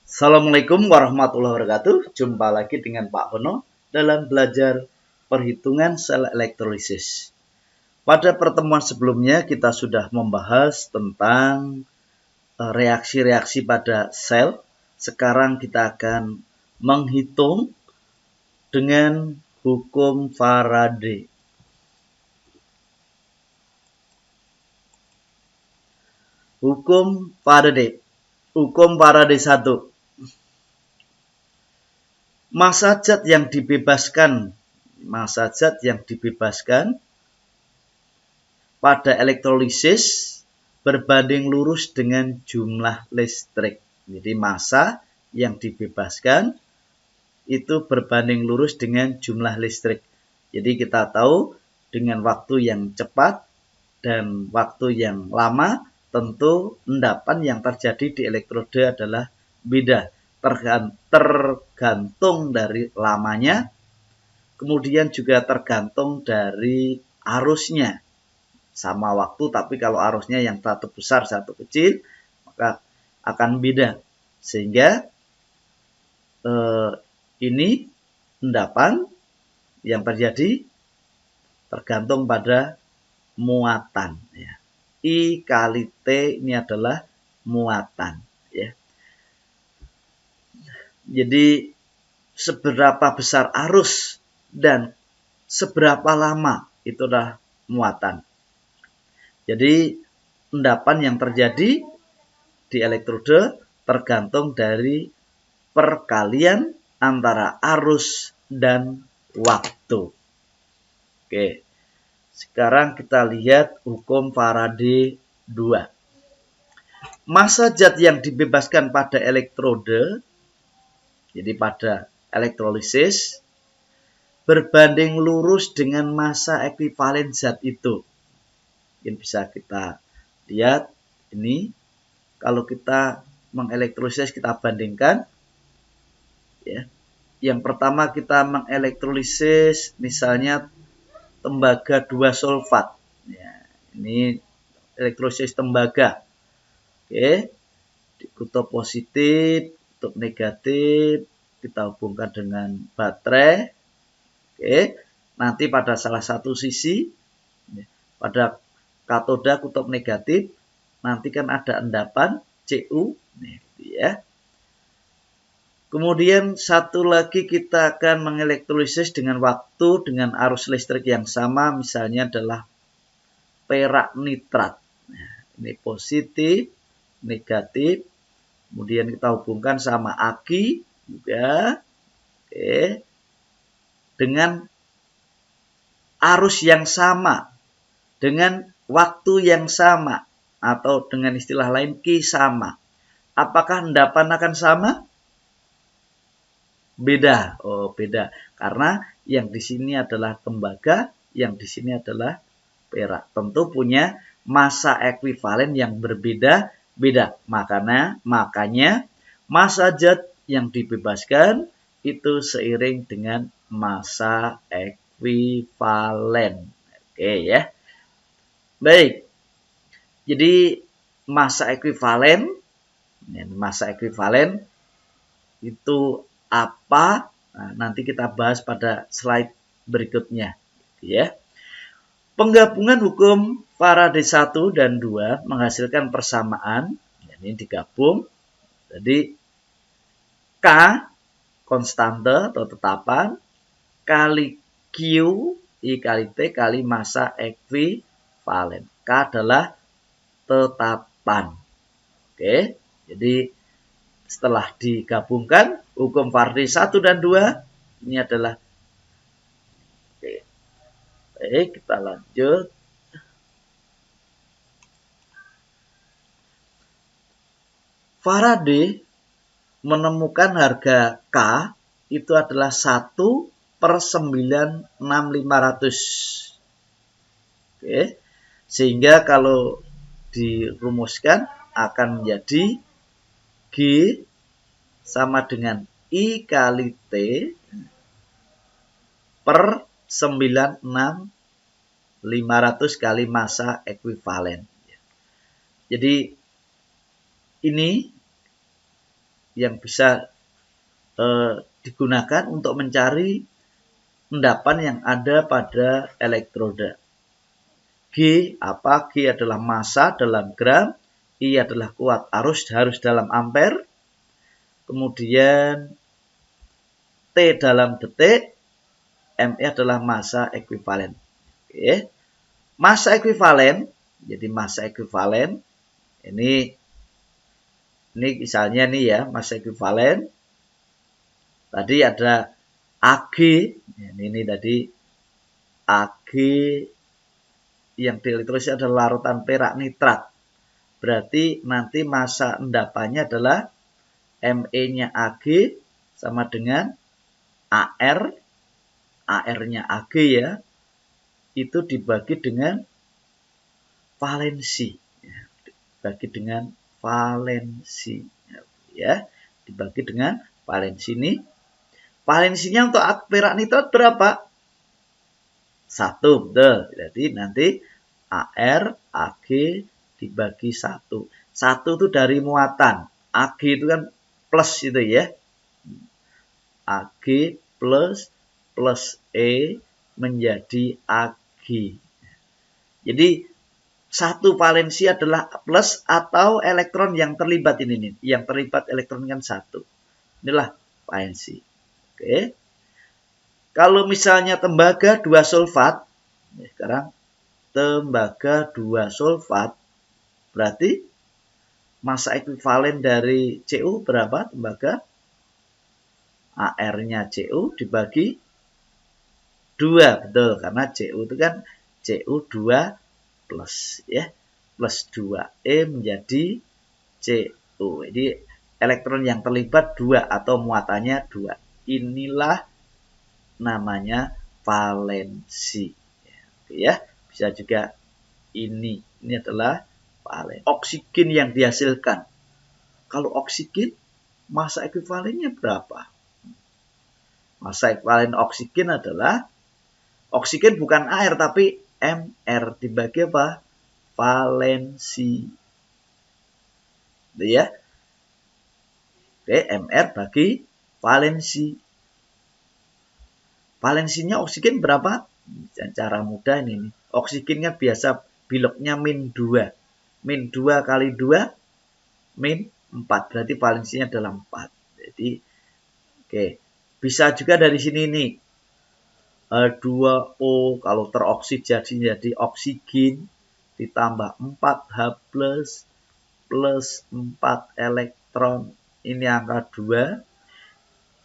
Assalamualaikum warahmatullahi wabarakatuh. Jumpa lagi dengan Pak Hono dalam belajar perhitungan sel elektrolisis. Pada pertemuan sebelumnya kita sudah membahas tentang reaksi-reaksi pada sel. Sekarang kita akan menghitung dengan hukum Faraday. Hukum Faraday. Hukum Faraday 1. Massa zat yang dibebaskan pada elektrolisis berbanding lurus dengan jumlah listrik. Jadi massa yang dibebaskan itu berbanding lurus dengan jumlah listrik. Jadi kita tahu dengan waktu yang cepat dan waktu yang lama, tentu endapan yang terjadi di elektrode adalah beda. Tergantung dari lamanya, kemudian juga tergantung dari arusnya. Sama waktu, tapi kalau arusnya yang satu besar, satu kecil, maka akan beda. Sehingga ini endapan yang terjadi tergantung pada muatan. Ya. I kali T ini adalah muatan. Ya. Jadi seberapa besar arus dan seberapa lama itu adalah muatan. Jadi endapan yang terjadi di elektrode tergantung dari perkalian antara arus dan waktu. Oke. Sekarang kita lihat hukum Faraday 2. Massa zat yang dibebaskan pada elektrode, jadi pada elektrolisis, berbanding lurus dengan massa ekuivalen zat itu. Mungkin bisa kita lihat ini. Kalau kita mengelektrolisis, kita bandingkan. Ya. Yang pertama kita mengelektrolisis misalnya tembaga 2 sulfat. Ya, ini elektrolisis tembaga. Oke. Di kutub positif, kutub negatif kita hubungkan dengan baterai. Oke. Nanti pada salah satu sisi, pada katoda kutub negatif, nanti kan ada endapan Cu. Ya. Kemudian satu lagi kita akan mengelektrolisis dengan waktu dengan arus listrik yang sama, misalnya adalah perak nitrat. Nah, ini positif, negatif, kemudian kita hubungkan sama aki juga, oke, dengan arus yang sama, dengan waktu yang sama, atau dengan istilah lain Q sama. Apakah endapan akan sama? Beda. Oh, beda. Karena yang di sini adalah tembaga, yang di sini adalah perak. Tentu punya massa ekuivalen yang berbeda-beda. Makanya massa zat yang dibebaskan itu seiring dengan massa ekuivalen. Oke ya. Baik. Jadi massa ekuivalen itu apa? Nah, nanti kita bahas pada slide berikutnya. Ya. Penggabungan hukum Faraday 1 dan 2 menghasilkan persamaan. Ini digabung. Jadi K konstante atau tetapan kali Q I kali T kali massa ekuivalen. K adalah tetapan. Oke. Jadi setelah digabungkan hukum Faraday 1 dan 2 ini adalah oke. Baik, kita lanjut. Faraday menemukan harga K itu adalah 1/96500. Oke. Sehingga kalau dirumuskan akan menjadi G sama dengan I kali T per 96500 kali massa ekuivalen. Jadi ini yang bisa digunakan untuk mencari endapan yang ada pada elektroda. G apa? G adalah massa dalam gram, I adalah kuat arus harus dalam ampere, kemudian T dalam detik, ME adalah massa ekuivalen. Oke. Massa ekuivalen, jadi massa ekuivalen ini misalnya nih ya, massa ekuivalen tadi ada Ag, ini tadi Ag yang dielektrolis adalah larutan perak nitrat. Berarti nanti massa endapannya adalah Me-nya Ag sama dengan AR, AR-nya Ag ya, itu dibagi dengan valensi. Dibagi dengan valensi. Ya, dibagi dengan valensi ini. Valensinya untuk perak nitrat berapa? 1, betul. Jadi nanti AR, Ag dibagi 1. 1 itu dari muatan. Ag itu kan plus itu ya. Ag plus E menjadi Ag. Jadi 1 valensi adalah plus atau elektron yang terlibat ini nih. Yang terlibat elektron kan 1. Inilah valensi. Oke. Kalau misalnya tembaga 2 sulfat, sekarang tembaga 2 sulfat, berarti massa ekuivalen dari Cu berapa tembaga? AR-nya Cu dibagi 2, betul. Karena Cu itu kan Cu2 plus, ya. Plus 2E menjadi Cu. Jadi elektron yang terlibat 2 atau muatannya 2. Inilah namanya valensi. Ya, bisa juga ini adalah valensi. Oksigen yang dihasilkan. Kalau oksigen massa ekuivalennya berapa? Massa ekuivalen oksigen adalah oksigen bukan air tapi Mr dibagi apa? Valensi. Ya. Oke, Mr bagi valensi. Valensinya oksigen berapa? Cara mudah ini. Oksigen kan biasa biloknya min 2. Min 2 kali 2, min 4. Berarti valensinya adalah 4. Jadi, oke. Bisa juga dari sini nih. 2O kalau teroksidasi jadi oksigen. Ditambah 4H plus 4 elektron. Ini angka 2.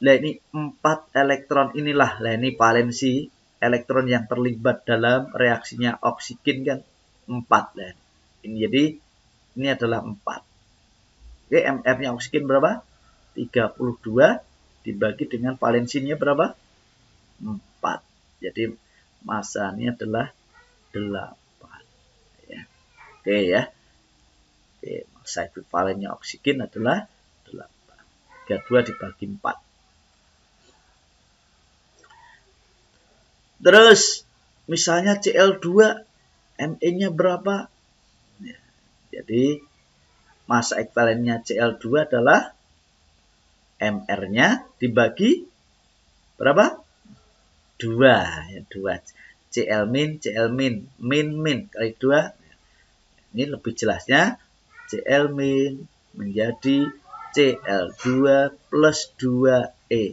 Nah ini 4 elektron inilah, ini valensi elektron yang terlibat dalam reaksinya oksigen kan 4. Nah, ini jadi ini adalah 4. Oke, Mr-nya oksigen berapa? 32 dibagi dengan valensinya berapa? 4. Jadi massanya adalah 8. Ya. Oke ya. Oke, massa ekuivalennya oksigen adalah 8. 32 dibagi 4. Terus misalnya Cl2 Me-nya berapa? Jadi massa ekuivalennya Cl2 adalah Mr-nya dibagi berapa? 2. Ya, 2. Cl min kali 2. Ini lebih jelasnya Cl min menjadi Cl2 plus 2E.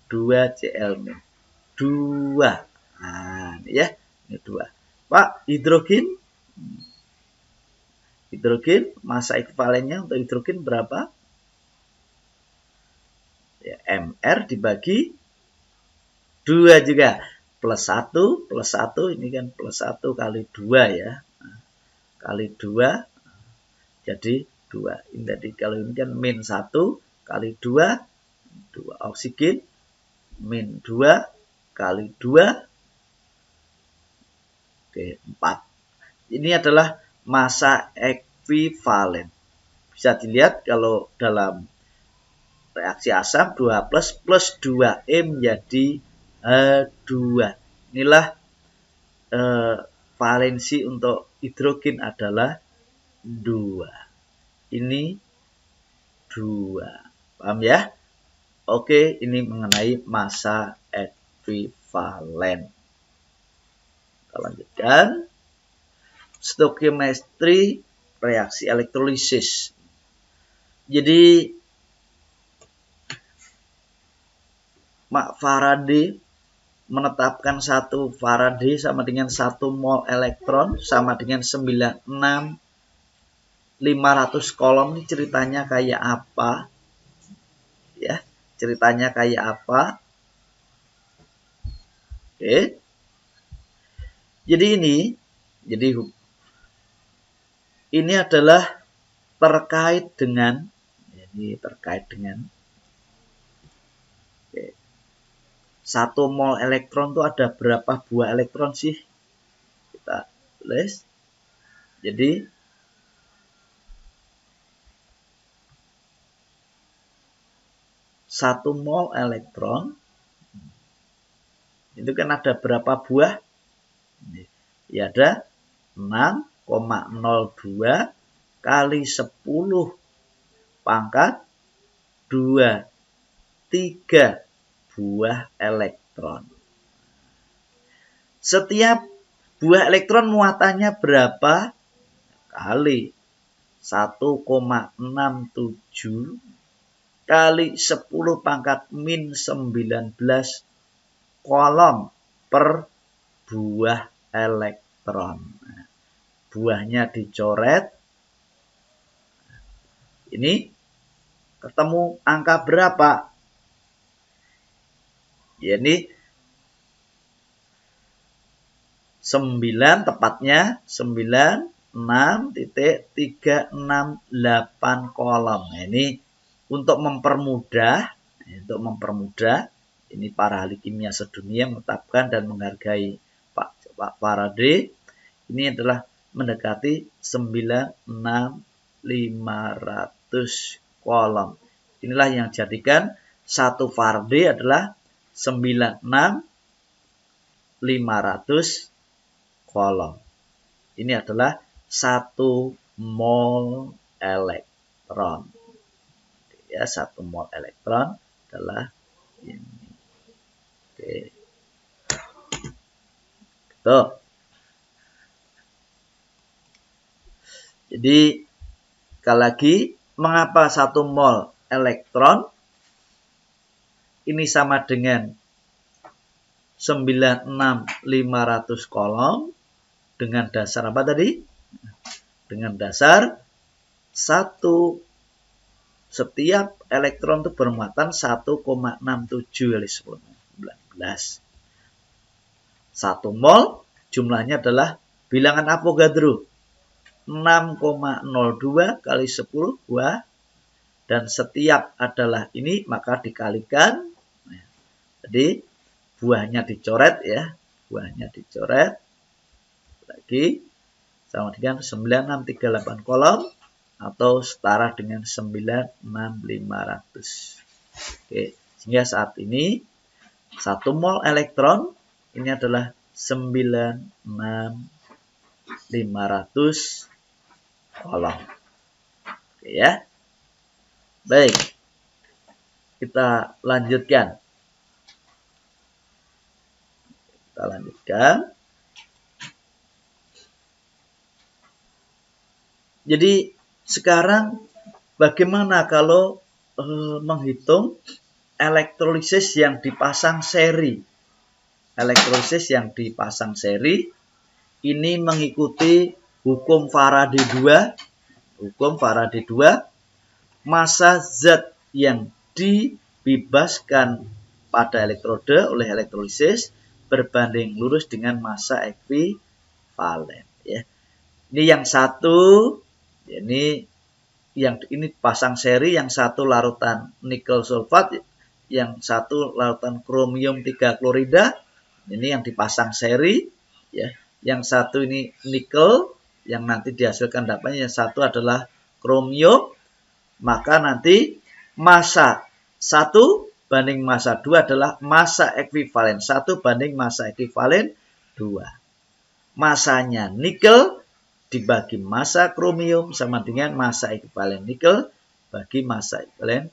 2 Cl min. 2. Nah, ini ya. Ini 2. Pak, hidrogen. Hidrogen, massa ekuivalennya untuk hidrogen berapa? Ya, Mr dibagi 2 juga. Plus 1, ini kan plus 1 kali 2 ya. Nah, kali 2, jadi 2. Ini tadi kalau ini kan min 1 kali 2, 2 oksigen, min 2 kali 2, oke, 4. Ini adalah massa ekuivalen. Bisa dilihat kalau dalam reaksi asam 2 plus 2E menjadi H2. Inilah valensi untuk hidrogen adalah 2. Ini 2. Paham ya? Oke, ini mengenai massa ekuivalen. Kita lanjutkan. Stoichiometry reaksi elektrolisis. Jadi Faraday menetapkan 1 Faraday sama dengan 1 mol elektron sama dengan 96.500 kolom. Ini ceritanya kayak apa? Ya, ceritanya kayak apa? Oke. Jadi ini adalah terkait dengan 1 mol elektron itu ada berapa buah elektron sih? Kita tulis. Jadi 1 mol elektron itu kan ada berapa buah? Ya ada 6,02 kali 10 pangkat 2, 3 buah elektron. Setiap buah elektron muatannya berapa? Kali 1,67 kali 10 pangkat min 19 kolom per buah elektron. Buahnya dicoret. Ini ketemu angka berapa? Ya, ini 9, tepatnya 96.368 kolom. Nah, ini untuk mempermudah, ini para ahli kimia sedunia menetapkan dan menghargai Pak Faraday. Ini adalah mendekati 96.500 kolom. Inilah yang jadikan 1 Faraday adalah 96.500 kolom. Ini adalah 1 mol elektron. Ya, 1 mol elektron adalah ini. Oke. Tuh. Jadi, sekali lagi, mengapa 1 mol elektron ini sama dengan 96.500 kolom dengan dasar apa tadi? Dengan dasar setiap elektron itu bermuatan 1,67 kali 10 19. 1 mol jumlahnya adalah bilangan Avogadro. 6,02 kali 10 buah. Dan setiap adalah ini, maka dikalikan. Jadi buahnya dicoret ya. Buahnya dicoret. Lagi sama dengan 9638 kolom. Atau setara dengan 96.500. Oke, sehingga saat ini 1 mol elektron ini adalah 96.500 kolom. Oke ya. Baik. Kita lanjutkan. Jadi sekarang bagaimana kalau menghitung elektrolisis yang dipasang seri? Elektrolisis yang dipasang seri ini mengikuti hukum Faraday 2. Hukum Faraday 2, massa zat yang dibebaskan pada elektrode oleh elektrolisis berbanding lurus dengan massa ekuivalen. Ya. Ini yang satu. Ini pasang seri, yang satu larutan nikel sulfat, yang satu larutan kromium 3 klorida. Ini yang dipasang seri, ya. Yang satu ini nikel, yang nanti dihasilkan dapatnya. Yang satu adalah kromium. Maka nanti massa 1 banding massa 2 adalah massa ekuivalen. 1 banding massa ekuivalen 2. Masanya nikel dibagi massa kromium sama dengan massa ekuivalen nikel bagi massa ekuivalen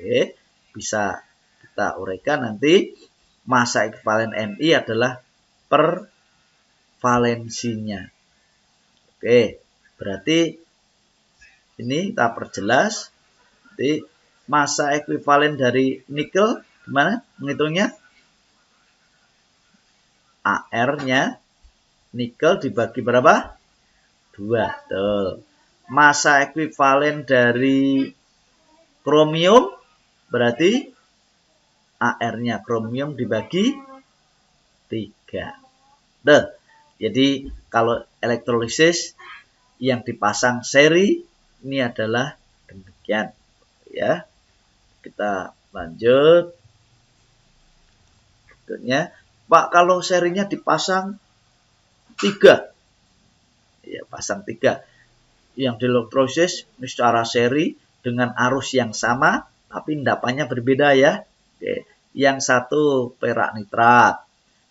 Oke, bisa kita uraikan nanti massa ekuivalen Ni adalah pervalensinya. Oke, berarti ini kita perjelas. Jadi massa ekuivalen dari nikel gimana menghitungnya? AR-nya nikel dibagi berapa? 2. Tuh. Massa ekuivalen dari kromium berarti AR-nya kromium dibagi 3. Tuh. Jadi kalau elektrolisis yang dipasang seri ini adalah demikian ya. Kita lanjut. Berikutnya, Pak, kalau serinya dipasang 3. Ya, pasang 3. Yang di elektrolisis secara seri dengan arus yang sama tapi endapannya berbeda ya. Oke. Yang satu perak nitrat,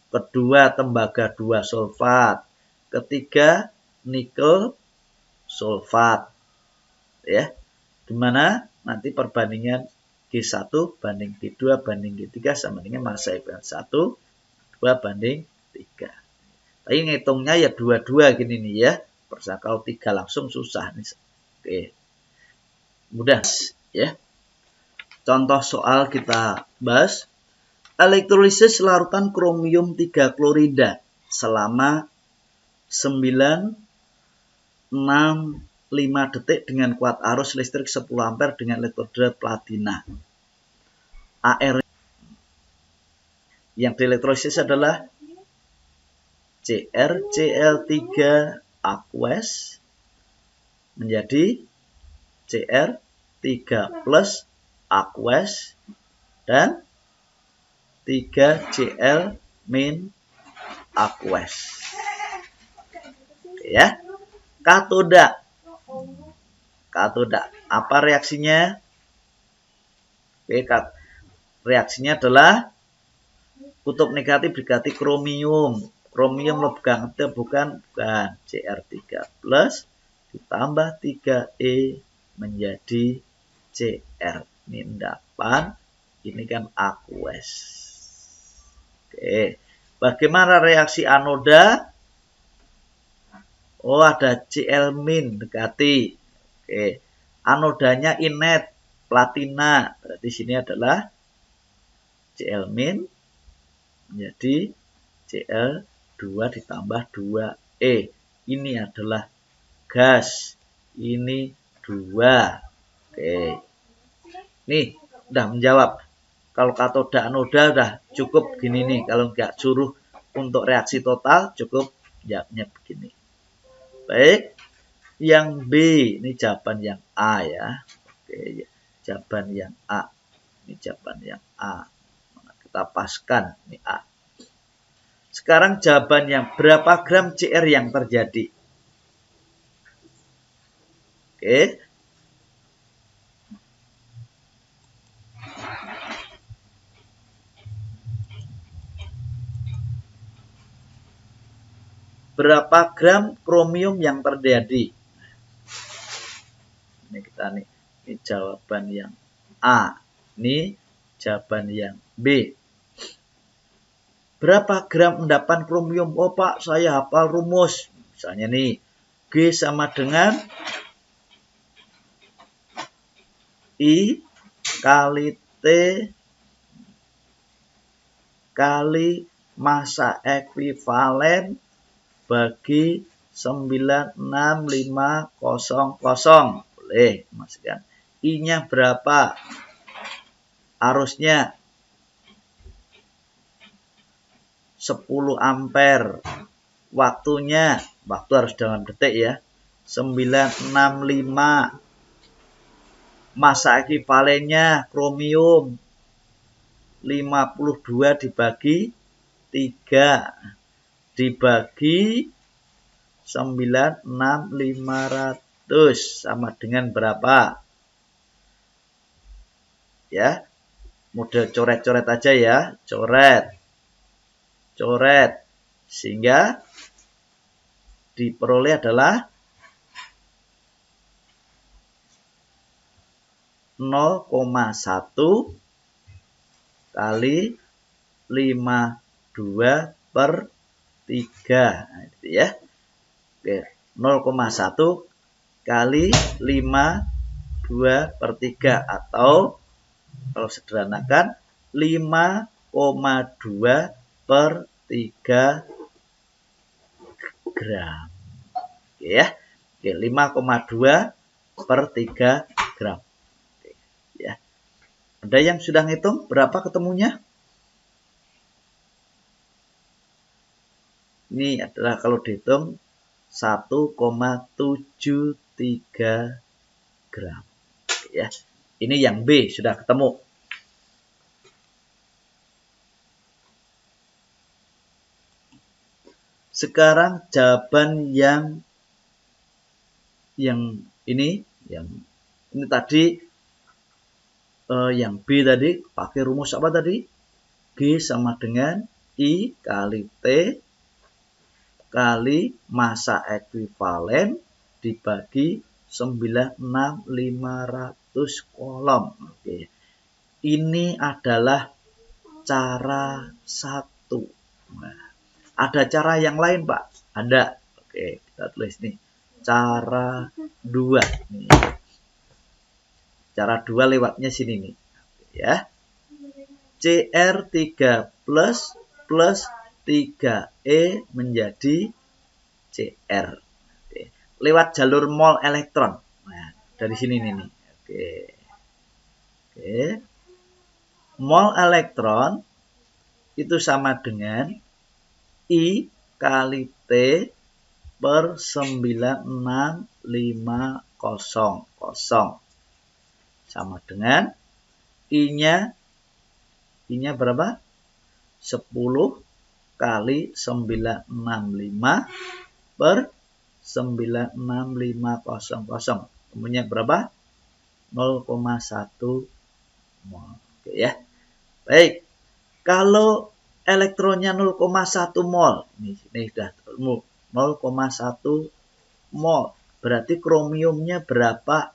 kedua tembaga 2 sulfat, ketiga nikel sulfat. Ya. Dimana nanti perbandingan G1 banding G2 banding G3 sama dengan massa ekuivalen 1 2 banding 3. Tapi ngitungnya ya 2-2 gini nih ya. Kalau 3 langsung susah nih. Oke. Mudah ya. Contoh soal kita bahas. Elektrolisis larutan kromium 3 klorida selama 965 detik dengan kuat arus listrik 10 ampere dengan elektroda platina. AR yang dielektrolisis adalah CrCl3 aqueous menjadi Cr3 plus aqueous dan 3Cl min aqueous. Ya. Katoda. Apa reaksinya? Oke, reaksinya adalah kutub negatif diganti kromium. Kromium lebih bukan Cr3 plus ditambah 3E menjadi Cr. Ini endapan, ini kan aqueous. Oke. Bagaimana reaksi anoda? Oh, ada Cl min dekati. Oke. Anodanya inet platina. Berarti sini adalah Cl min menjadi Cl2 ditambah 2E. Ini adalah gas. Ini 2. Oke. Nih, udah menjawab. Kalau katoda anoda udah cukup gini nih. Kalau nggak suruh untuk reaksi total, cukup jawabnya begini. Baik. Yang B, ini jawaban yang A ya. Oke, jawaban yang A. Ini jawaban yang A. Kita paskan, ini A. Sekarang jawaban yang berapa gram Cr yang terjadi? Oke. Berapa gram kromium yang terjadi? Ini kita nih, ini jawaban yang A. Ini jawaban yang B. Berapa gram endapan kromium? Oh Pak, saya hafal rumus. Misalnya nih, G sama dengan I kali T kali massa ekuivalen bagi 96500. Boleh masukkan. I-nya berapa? Arusnya 10 ampere. Waktunya, waktu harus dalam detik ya. 965. Massa ekuivalennya kromium 52 dibagi 3 dibagi 96500 sama dengan berapa? Ya. Model coret-coret aja ya, coret. Sehingga diperoleh adalah 0,1 kali 52 per 3. Nah, itu ya. Oke, 0,1 kali 52 per 3 atau kalau sederhanakan 5,2 per 3 gram. Oke ya. Oke, 5,2 per 3 gram. Oke, ya. Ada yang sudah ngitung berapa ketemunya? Ini adalah kalau dihitung 1,73 gram. Oke, ya. Ini yang B sudah ketemu. Sekarang jawaban yang ini tadi yang B tadi pakai rumus apa tadi? G sama dengan I kali T kali massa ekuivalen dibagi 96.500 kolom. Oke. Ini adalah cara 1. Nah, ada cara yang lain, Pak? Ada. Oke, kita tulis nih. Cara 2. Nih. Cara 2 lewatnya sini nih. Ya. CR3 plus 3E menjadi CR. Oke. Lewat jalur mol elektron. Nah, dari sini nih. Oke. Oke. Mol elektron itu sama dengan I kali T per 96.500. Sama dengan I-nya berapa? 10 kali 965 per 96500. Temunya berapa? 0,1 mol. Oke ya. Baik. Kalau elektronnya 0,1 mol. Ini sudah ketemu. 0,1 mol. Berarti kromiumnya berapa?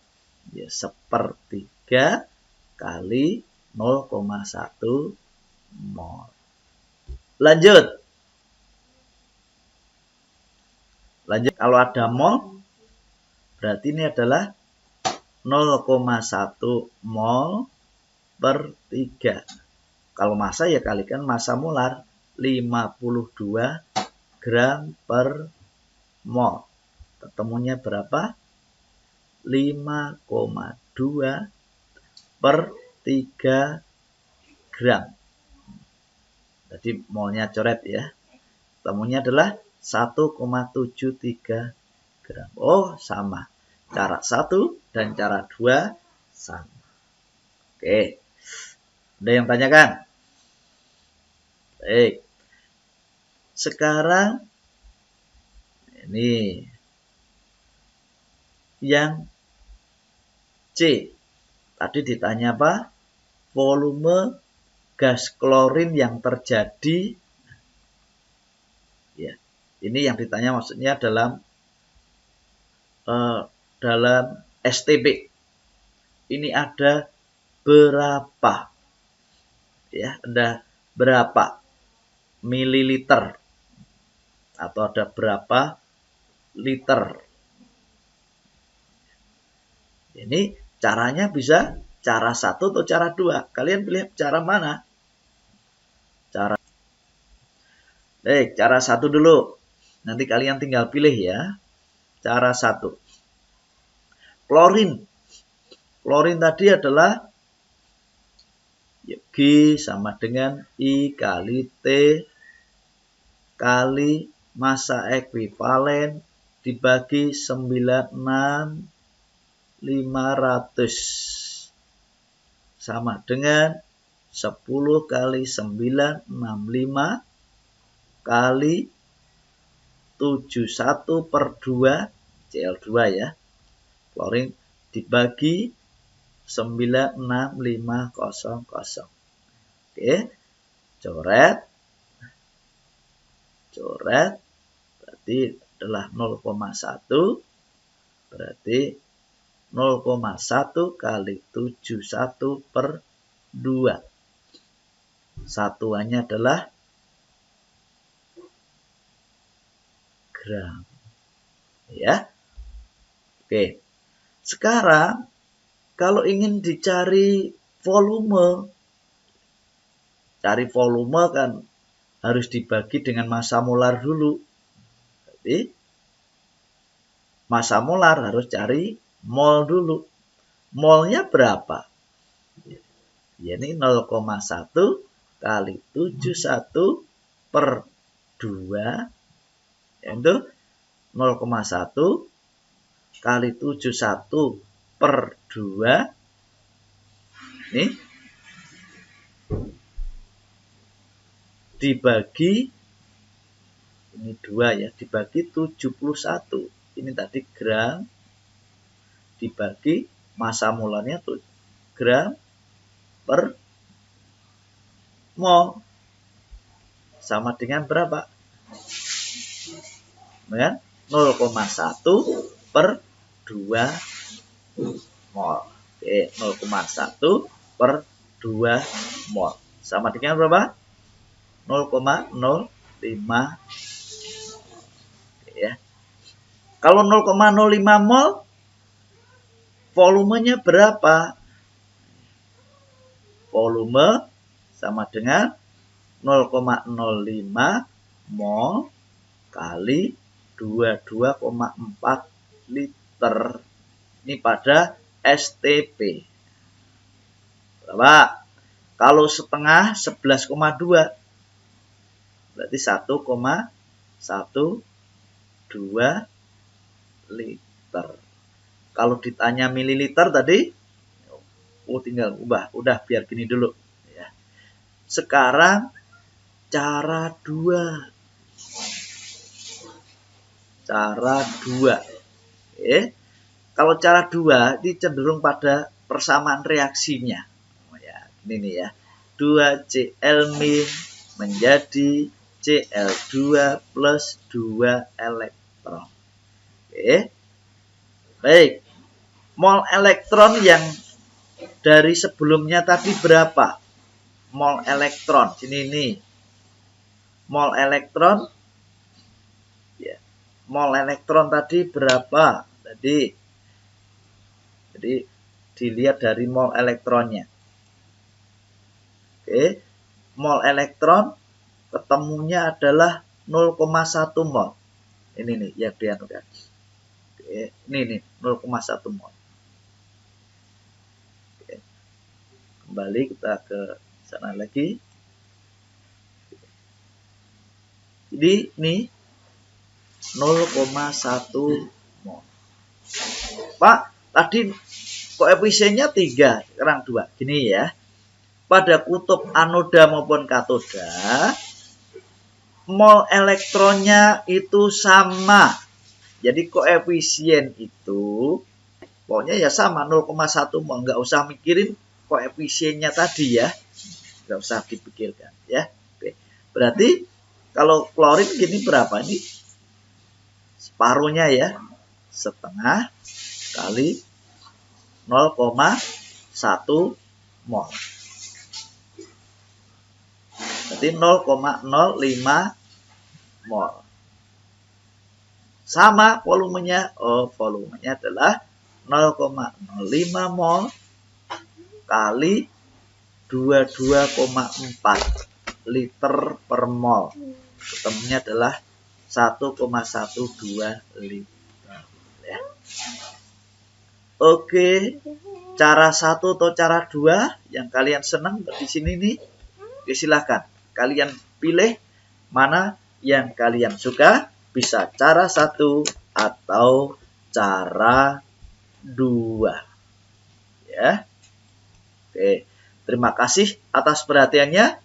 Ya, 1/3 kali 0,1 mol. Lanjut. Kalau ada mol, berarti ini adalah 0,1 mol per 3. Kalau massa ya kalikan massa molar 52 gram per mol. Ketemunya berapa? 5,2 per 3 gram. Jadi molnya coret ya. Temunya adalah 1,73 gram. Oh, sama. Cara 1 dan cara 2 sama. Oke. Ada yang tanyakan? Baik. Sekarang ini yang C. Tadi ditanya apa? Volume gas klorin yang terjadi. Ya, ini yang ditanya maksudnya dalam STP. Ini ada berapa? Ya, ada berapa mililiter atau ada berapa liter? Ini caranya bisa cara 1 atau cara 2. Kalian pilih cara mana? Cara 1 dulu. Nanti kalian tinggal pilih ya. Cara 1. Klorin. Klorin tadi adalah G sama dengan I kali T kali massa ekuivalen dibagi 96.500 sama dengan 10 kali 965 kali 71 per 2 Cl2 ya. Klorin dibagi 96500. Oke. Coret. Berarti adalah 0,1. Berarti 0,1 kali 71 per 2. Satuannya adalah gram. Ya. Oke. Sekarang kalau ingin dicari volume, cari volume kan harus dibagi dengan massa molar dulu. Jadi massa molar harus cari mol dulu. Molnya berapa? Ya, ini 0,1 kali 71 per 2, yaitu 0,1 kali 71 per 2. Ini dibagi, ini 2 ya, dibagi 71. Ini tadi gram, dibagi massa molarnya gram per mol. Sama dengan berapa? Dengan 0,1 per 2 mol. Oke, 0,1 per 2 mol. Sama dengan berapa? 0,05. Ya. Kalau 0,05 mol, volumenya berapa? Volume sama dengan 0,05 mol kali 22,4 liter. Ini pada STP. Berapa? Kalau setengah 11,2. Berarti 1,12 liter. Kalau ditanya mililiter tadi, tinggal ubah. Udah biar gini dulu. Ya. Sekarang cara 2. Cara 2. Oke. Kalau cara 2 ini cenderung pada persamaan reaksinya. Ya, ini nih ya. 2Cl- menjadi Cl2 plus 2 elektron. Oke. Baik. Mol elektron yang dari sebelumnya tadi berapa? Mol elektron. Sini nih. Mol elektron. Ya. Mol elektron tadi berapa? Jadi dilihat dari mol elektronnya. Oke. Mol elektron ketemunya adalah 0,1 mol. Ini nih yang dianukan. Oke. Ini nih 0,1 mol. Oke. Kembali kita ke sana lagi. Jadi ini 0,1 mol. Pak, tadi koefisiennya 3, sekarang 2. Gini ya. Pada kutub anoda maupun katoda, mol elektronnya itu sama. Jadi koefisien itu pokoknya ya sama 0,1 mol. Nggak usah mikirin koefisiennya tadi ya. Nggak usah dipikirkan ya. Oke. Berarti kalau klorin gini berapa nih? Separuhnya ya. Setengah kali 0,1 mol. Berarti 0,05 mol. Sama volumenya. Volumenya adalah 0,05 mol kali 22,4 liter per mol. Ketemunya adalah 1,12 liter. Ya. Oke, cara 1 atau cara 2 yang kalian senang di sini nih, silahkan kalian pilih mana yang kalian suka. Bisa cara 1 atau cara 2. Ya. Oke, terima kasih atas perhatiannya.